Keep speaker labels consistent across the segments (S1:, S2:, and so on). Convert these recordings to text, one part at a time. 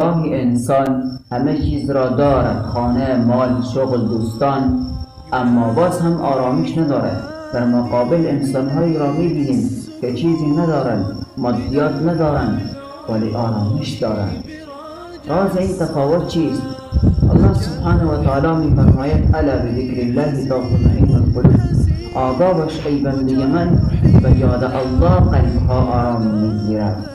S1: گاهی انسان همه چیز را دارد، خانه، مال، شغل، دوستان، اما باز هم آرامش ندارد. در مقابل انسانهایی را می‌بینیم که چیزی ندارند، مادیات ندارند ولی آرامش دارند. راز این تفاوت چیست؟ الله سبحانه و تعالی می‌فرماید الا بذکر الله تطمئن القلوب. آگاه باش ای بنده من، به یاد الله قلبها آرام می‌گیرد.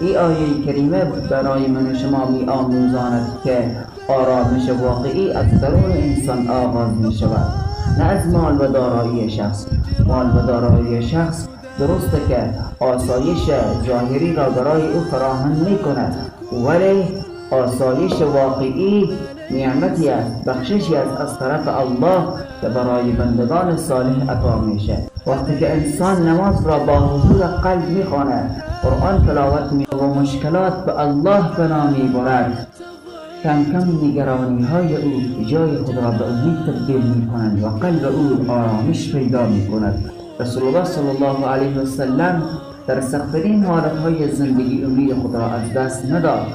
S1: این آیه کریمه برای من و شما می‌آموزاند که آرامش واقعی از درون انسان آغاز می‌شود، نه از مال و دارایی شخص. مال و دارایی شخص درسته که آسایش ظاهری را برای او فراهم می‌کند، ولی آسایش واقعی نعمتی است، بخششی است از طرف الله که برای بندگان صالح عطا میشه. وقتی که انسان نماز را با حضور قلب میخواند، قرآن تلاوت می‌کند و مشکلات به الله پناه میبرد، کم کم نگرانی های او جای خود را به امید تبدیل میکنند و قلب او آرامش پیدا میکند. رسول الله صلی الله علیه و سلم در سخت‌ترین حالتهای زندگی امید خود را از دست نداد.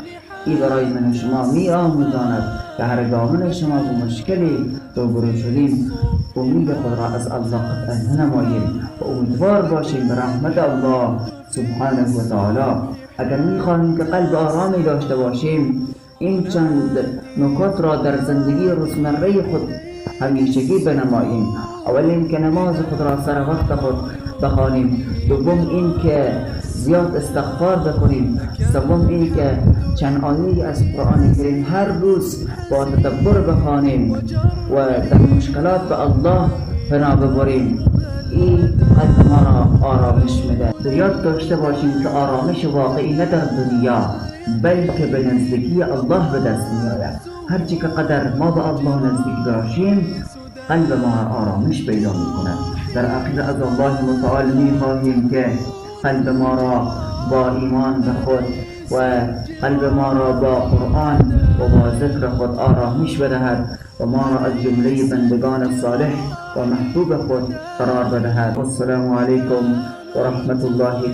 S1: این برای من و شما می‌آموزاند که هرگاه من شما به مشکلی روبرو شدیم، امید خود را از الله قطعا ننماییم و امیدوار باشیم به رحمت الله سبحانه و تعالی. اگر می‌خواهیم که قلب آرامی داشته باشیم، این چند نکات را در زندگی روزمره خود همیشگی بنماییم. اول اینکه نماز خود را سر وقت خود بخوانیم، دوم اینکه زیاد استغفار بکنیم، سوم اینکه چند آیه از قرآن کریم هر روز با تدبر بخوانیم و در مشکلات به الله پناه ببریم. این قلب ما را آرامش میده. یاد داشته باشیم که آرامش واقعی نه در دنیا بلکه به نزدیکی الله به دست میآید. هرچی که قدر ما به الله نزدیک باشیم، قلب ما آرامش پیدا میکند. در آخر از الله متعال میخواهیم که قلب ما را با ایمان به خود و قلب ما را با قرآن و با ذکر خود آرامش بدهد و ما را از جمله بندگان صالح و محبوب خود قرار بدهد. السلام علیکم و رحمت الله